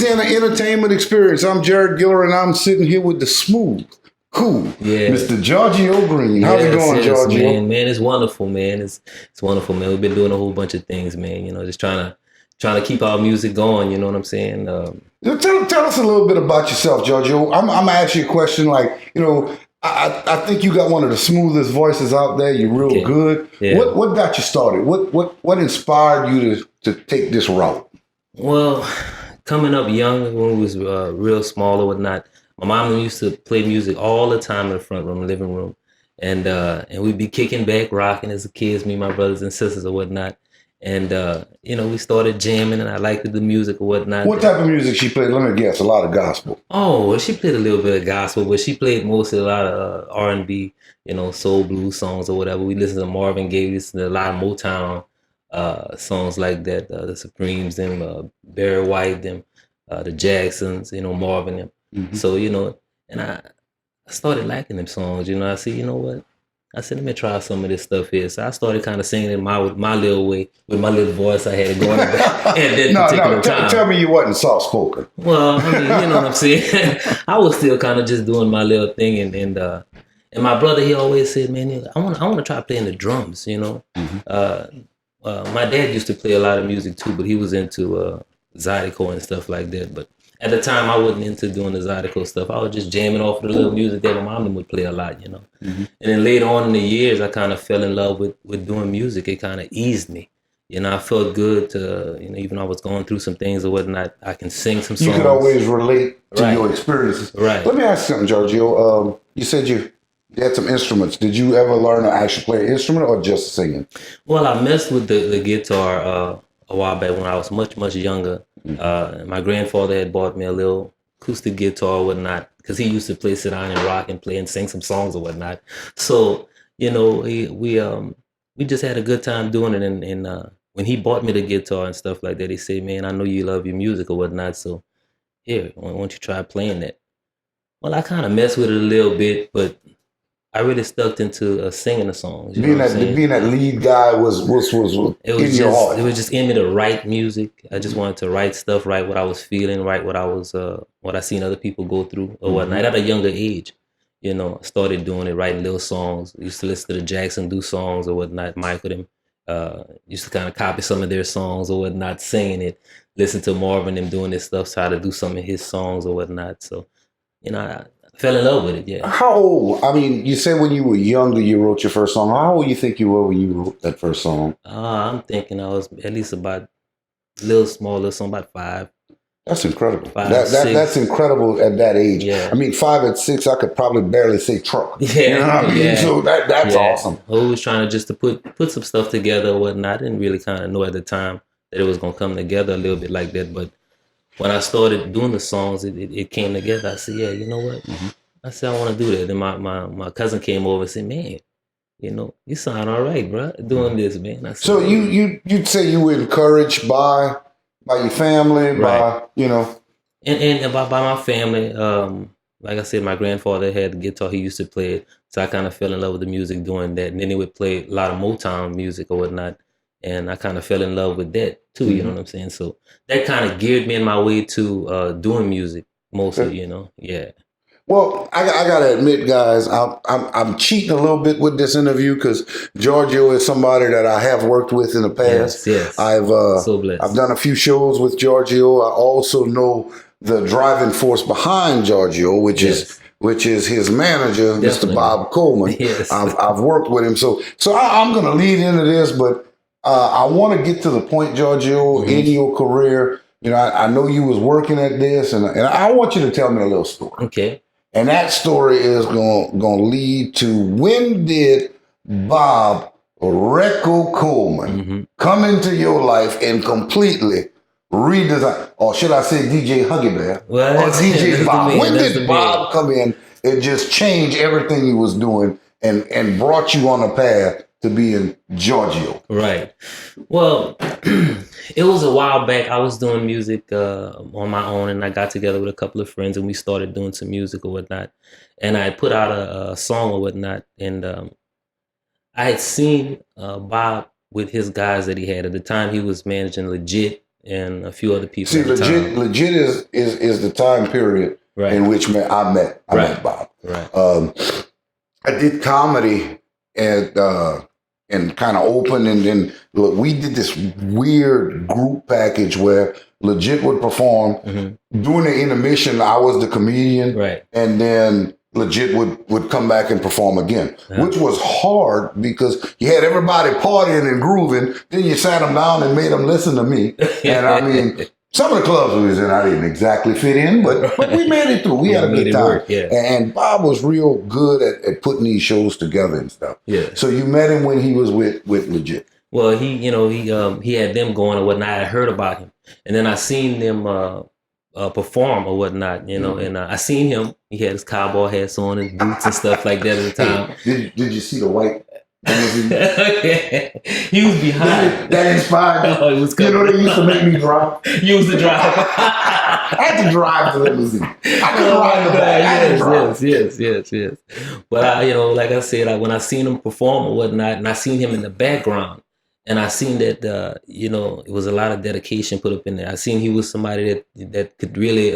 Louisiana Entertainment Experience. I'm Jerrod Guillory, and I'm sitting here with the smooth, cool, Mr. Georgi'O Green. How's it going, Georgi'O? Man, it's wonderful, man. It's wonderful, man. We've been doing a whole bunch of things, man. You know, just trying to keep our music going. You know what I'm saying? Tell us a little bit about yourself, Georgi'O. I'm gonna ask you a question. Like, you know, I think you got one of the smoothest voices out there. You're real good. Yeah. What got you started? What inspired you to take this route? Well, coming up young, when we was real small or whatnot, my mom used to play music all the time in the front room, living room, and we'd be kicking back, rocking as kids, me, my brothers and sisters or whatnot. And you know, we started jamming, and I liked the music or whatnot. What type of music she played? Let me guess, a lot of gospel. Oh, well, she played a little bit of gospel, but she played mostly a lot of R&B, you know, soul blues songs or whatever. We listened to Marvin Gaye, listened to a lot of Motown songs like that, the Supremes, them, Barry White, them, the Jacksons, you know, Marvin, them. Mm-hmm. So, you know, and I started liking them songs. You know, I said, you know what? I said, let me try some of this stuff here. So I started kind of singing in my little way, with my little voice I had going at that particular time. Tell me you wasn't soft spoken. Well, I mean, you know what I'm saying? I was still kind of just doing my little thing, and my brother, he always said, man, I want to try playing the drums, you know. Mm-hmm. My dad used to play a lot of music too, but he was into Zydeco and stuff like that. But at the time, I wasn't into doing the Zydeco stuff. I was just jamming off the little music that my mom would play a lot, you know. Mm-hmm. And then later on in the years, I kind of fell in love with doing music. It kind of eased me. You know, I felt good to, you know, even though I was going through some things or whatnot, I can sing some songs. You could always relate to your experiences. Right. Let me ask you something, Georgi'O. You said you had some instruments. Did you ever learn to actually play an instrument or just singing? Well, I messed with the guitar a while back when I was much, much younger. My grandfather had bought me a little acoustic guitar or whatnot, because he used to play, sit down and rock and play and sing some songs or whatnot. So, you know, we just had a good time doing it. And when he bought me the guitar and stuff like that, he said, man, I know you love your music or whatnot, so here, why don't you try playing that? Well, I kind of messed with it a little bit, but I really stuck into singing the songs. Being that lead guy was in your heart. It was just in me to write music. I just wanted to write stuff, write what I was feeling, write what I seen other people go through or whatnot. At a younger age, you know, I started doing it, writing little songs. I used to listen to the Jackson do songs or whatnot. Michael them used to kind of copy some of their songs or whatnot, singing it. Listen to Marvin them doing this stuff, try to do some of his songs or whatnot. So, you know, I fell in love with it, yeah. How old? I mean, you said when you were younger you wrote your first song. How old do you think you were when you wrote that first song? I'm thinking I was at least about a little smaller, so about 5. That's incredible. 5, that's incredible at that age. Yeah. I mean, 5 at 6, I could probably barely say truck. Yeah. You know what I mean? Yeah. So that's awesome. I was trying to put some stuff together or whatnot. I didn't really kind of know at the time that it was going to come together a little bit like that. But when I started doing the songs, it came together. I said, yeah, you know what? Mm-hmm. I said, I want to do that. Then my cousin came over and said, man, you know, you sound all right, bro, doing this, man. I said, so you'd say you were encouraged by your family, right. by, you know. And by my family, like I said, my grandfather had the guitar. He used to play it. So I kind of fell in love with the music doing that. And then he would play a lot of Motown music or whatnot. And I kind of fell in love with that too, you know what I'm saying? So that kind of geared me in my way to doing music mostly, you know, yeah. Well, I gotta admit, guys, I'm cheating a little bit with this interview because Georgi'O is somebody that I have worked with in the past. Yes. I've done a few shows with Georgi'O. I also know the driving force behind Georgi'O, which is his manager, Mr. Bob Coleman. Yes. I've worked with him, so I'm gonna lead into this, but I want to get to the point, Georgi'O, in your career. You know, I know you was working at this, and I want you to tell me a little story. Okay. And that story is going to lead to, when did Bob Recco Coleman come into your life and completely redesign, or should I say DJ Huggy Bear, or DJ Bob? When did Bob come in and just change everything he was doing and brought you on a path to being Georgi'O? Right. Well, it was a while back. I was doing music on my own, and I got together with a couple of friends, and we started doing some music or whatnot. And I put out a song or whatnot, and I had seen Bob with his guys that he had. At the time, he was managing Legit and a few other people. See, legit is the time period in which I met Bob. Right. I did comedy and kind of open, and then look, we did this weird group package where Legit would perform. During the intermission, I was the comedian, and then Legit would come back and perform again, which was hard because you had everybody partying and grooving. Then you sat them down and made them listen to me. And I mean, some of the clubs we was in, I didn't exactly fit in, but we made it through. We had a good time. Work, And Bob was real good at putting these shows together and stuff. Yeah. So you met him when he was with Legit. Well, he had them going or whatnot. I heard about him, and then I seen them perform or whatnot, and I seen him. He had his cowboy hats on, his boots and stuff like that at the time. Did you see the white? He was behind. That inspired me. Oh, it was they used to make me drive. You was the driver. I had to drive the limousine. I could ride the back. Yes. But like I said, when I seen him perform or whatnot, and I seen him in the background, and I seen that it was a lot of dedication put up in there. I seen he was somebody that could really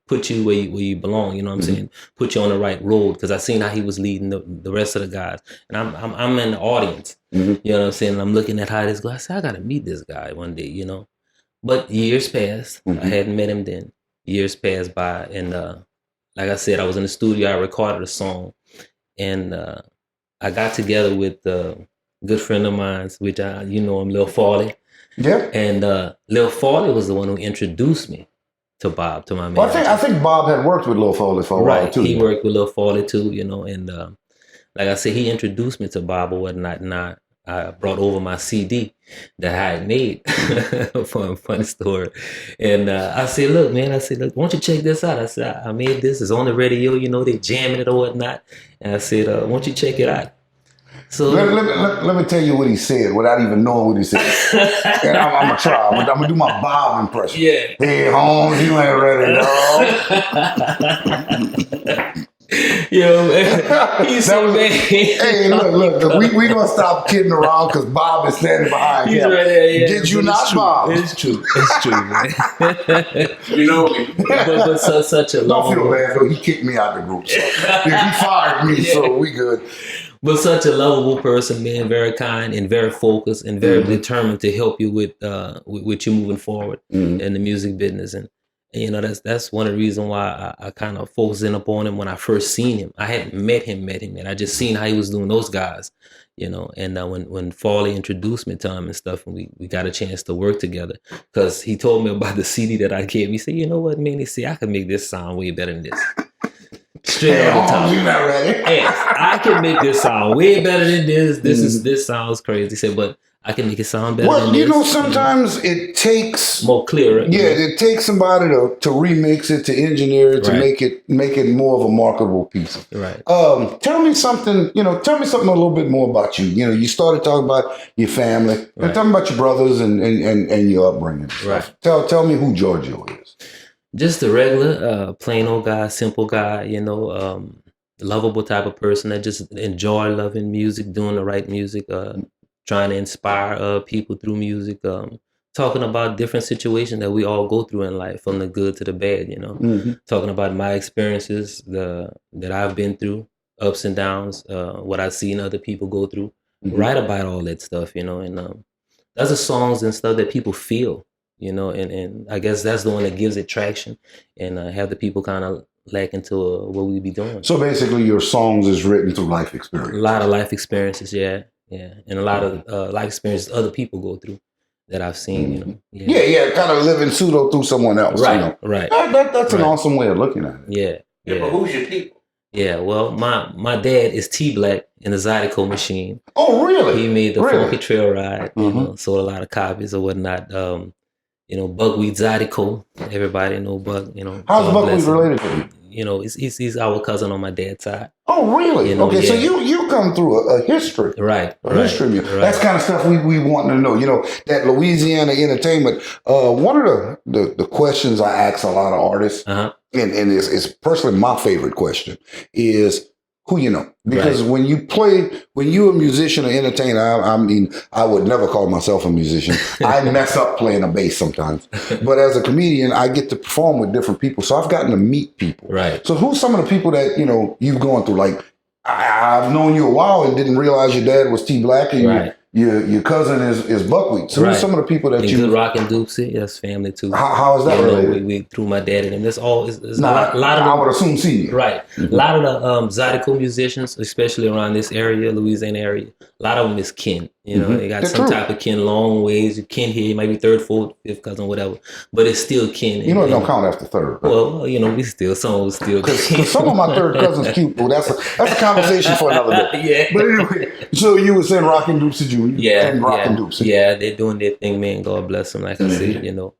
put you where you belong. You know what I'm saying? Put you on the right road, because I seen how he was leading the rest of the guys, and I'm in the audience. You know what I'm saying? And I'm looking at how this goes. I said, I gotta meet this guy one day. But years passed. I hadn't met him then. Years passed by, and like I said, I was in the studio. I recorded a song, and I got together with good friend of mine, which him, Lil Farley. Yeah. And Lil Farley was the one who introduced me to Bob, to my man. Well, I think Bob had worked with Lil Farley for a while too. He worked with Lil Farley too, and like I said, he introduced me to Bob or whatnot, and I brought over my CD that I had made for a funny story. And I said, look, man, why don't you check this out? I said, I made this. It's on the radio, they jamming it or whatnot. And I said, why don't you check it out? So let me tell you what he said without even knowing what he said. And I'm gonna try. I'm gonna do my Bob impression. Yeah. Hey, Holmes, you ain't ready, dog. He said, hey, look, we gonna stop kidding around because Bob is standing behind him. Right there, yeah. Did you not, Bob? It's true, man. You know me. But such a don't feel bad though. He kicked me out of the group, so he fired me, so we good. But such a lovable person, man, very kind and very focused and very determined to help you with you moving forward in the music business. And that's one of the reasons why I kind of focused in upon him when I first seen him. I hadn't met him, and I just seen how he was doing those guys, And when Farley introduced me to him and stuff, and we got a chance to work together, because he told me about the CD that I gave. He said, you know what, man? He said, I can make this sound way better than this. Straight off the top. You're not ready. Hey, I can make this sound way better than this. This sounds crazy. He said, but I can make it sound better than this. Sometimes it takes more clearer. Yeah, it takes somebody to remix it, to engineer it, to make it more of a marketable piece. Right. Tell me something. Tell me something a little bit more about you. You started talking about your family. Right. Tell me about your brothers and your upbringing. Right. Tell me who Georgi'O is. Just a regular, plain old guy, simple guy. Lovable type of person that just enjoy loving music, doing the right music. Trying to inspire people through music, talking about different situations that we all go through in life, from the good to the bad, talking about my experiences that I've been through, ups and downs, what I've seen other people go through, write about all that stuff, and those are songs and stuff that people feel, and I guess that's the one that gives it traction and have the people kind of lack into what we be doing. So basically your songs is written through life experience. A lot of life experiences, yeah. Yeah, and a lot of life experiences other people go through that I've seen, Yeah, kind of living pseudo through someone else. Right, right. That's an awesome way of looking at it. Yeah. But who's your people? Yeah, well, my dad is T Black in the Zydeco machine. Oh, really? He made the Funky Trail Ride, sold a lot of copies or whatnot. Buckwheat Zydeco, everybody know Buck, How's Buckwheat related to you? He's our cousin on my dad's side. Oh, really? Okay, so you come through a history. Right. History of music. That's kind of stuff we want to know. That Louisiana Entertainment, one of the questions I ask a lot of artists, and it's personally my favorite question, is who you know. Because when you're a musician or entertainer, I mean, I would never call myself a musician. I mess up playing a bass sometimes. But as a comedian, I get to perform with different people. So I've gotten to meet people. Right. So who's some of the people that, you've gone through? Like, I've known you a while and didn't realize your dad was T Black and your cousin is Buckwheat. So who's some of the people that Good Rock and Dupsy, that's family too. How is that related? We through my dad and them. That's all. It's a lot of I would assume see. Right. A lot of the Zydeco musicians, especially around this area, Louisiana area, a lot of them is kin. They got type of kin, long ways. You kin here, maybe third, fourth, fifth cousin, whatever. But it's still kin. It don't count after third. Right? Well, we still, some of us still kin. Some of my third cousins cute. Well, that's a conversation for another day. But anyway, so you were saying Rock and Dupsy Jr. and Rock and Dupsy. Yeah, they're doing their thing, man. God bless them. Like I said,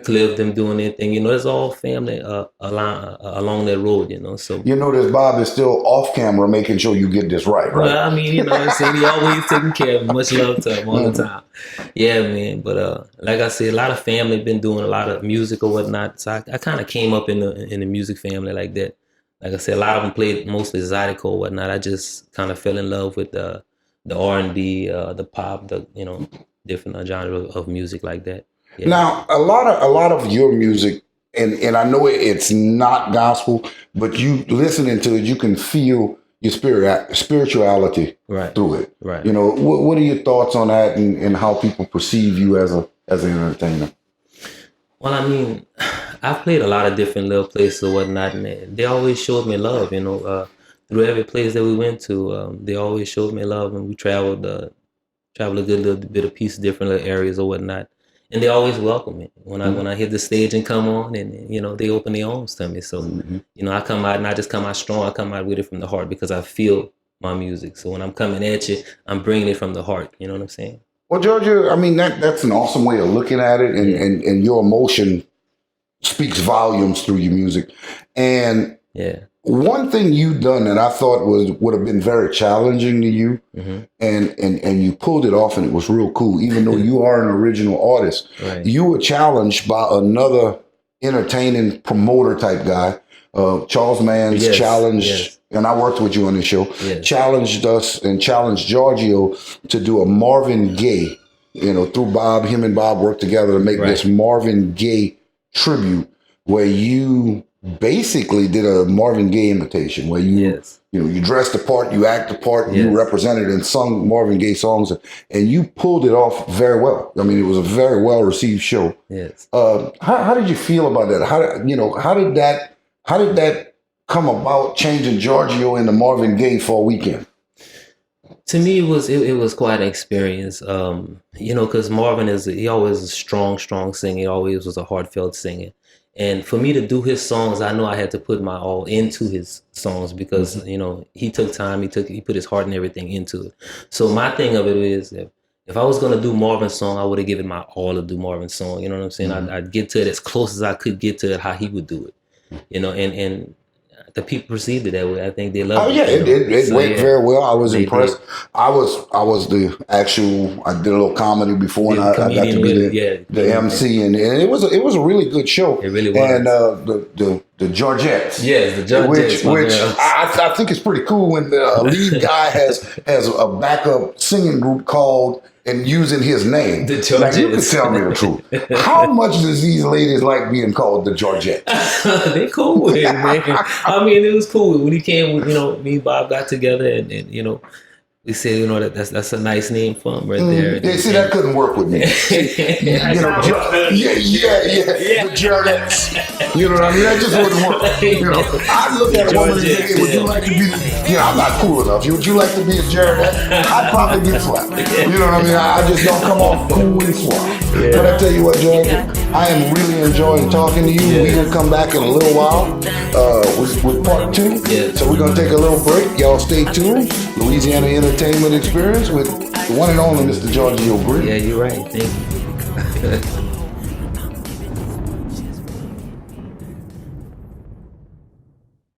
Cliff, them doing their thing. It's all family along that road, So this Bob is still off camera making sure you get this right? Well, I mean, what I'm saying, he always taking care of him. Much love to him all the time. Yeah, man. But like I said, a lot of family been doing a lot of music or whatnot. So I kind of came up in the music family like that. Like I said, a lot of them played mostly Zydeco or whatnot. I just kind of fell in love with the R&B, the pop, different genre of music like that. Yeah. Now, a lot of your music, and I know it's not gospel, but you listening to it, you can feel your spirituality through it. Right. What are your thoughts on that and how people perceive you as an entertainer? Well, I mean, I've played a lot of different little places or whatnot, and they always showed me love. Through every place that we went to, they always showed me love, and we traveled a good little bit of piece, different little areas or whatnot. And they always welcome me when I hit the stage and come on, and they open their arms to me. So I come out and I just come out strong. I come out with it from the heart because I feel my music. So when I'm coming at you, I'm bringing it from the heart. You know what I'm saying? Well, Georgia, I mean that's an awesome way of looking at it, and your emotion speaks volumes through your music. And one thing you've done that I thought would have been very challenging to you, and you pulled it off, and it was real cool. Even though you are an original artist, you were challenged by another entertaining promoter type guy, Charles Mann's challenged, and I worked with you on the show. Challenged us and challenged Georgi'O to do a Marvin Gaye. Through Bob, him and Bob worked together to make this Marvin Gaye tribute, where you basically did a Marvin Gaye imitation where you dressed the part, you act the part, you represented and sung Marvin Gaye songs, and you pulled it off very well. I mean, it was a very well received show. Yes. How did you feel about that? How did that come about, changing Georgi'O into Marvin Gaye for a weekend? To me, it was quite an experience. Because Marvin he always a strong singer. He always was a heartfelt singer. And for me to do his songs, I know I had to put my all into his songs because, he took time, he put his heart and everything into it. So my thing of it is, if I was going to do Marvin's song, I would have given my all to do Marvin's song. You know what I'm saying? I'd get to it as close as I could get to it, how he would do it. And the people perceived it that way. I think they loved it. It went very well. I was impressed. I was the actual. I did a little comedy before, and I got to be the MC, and it was a really good show. It really was. And the Georgi'Os. Yes, the Georgi'Os. Which I think is pretty cool when the lead guy has a backup singing group called and using his name. The Georgi'Os. Now, you can tell me the truth. How much does these ladies like being called the Georgi'Os? They cool with it, man. I mean, it was cool when he came. Me and Bob got together, and we said, that's a nice name for him right there. That couldn't work with me. The Jerrod. You know what I mean? That just wouldn't work. I look at a woman and say, would you like to be, I'm not cool enough. Would you like to be a Jerrod? I'd probably get slapped. You know what I mean? I just don't come off cool and suave. But I tell you what, Georgia, I am really enjoying talking to you. We're going to come back in a little while with part 2. So we're going to take a little break. Y'all stay tuned. Louisiana Entertainment Experience with the one and only Mr. Georgi'O. Yeah, you're right. Thank you.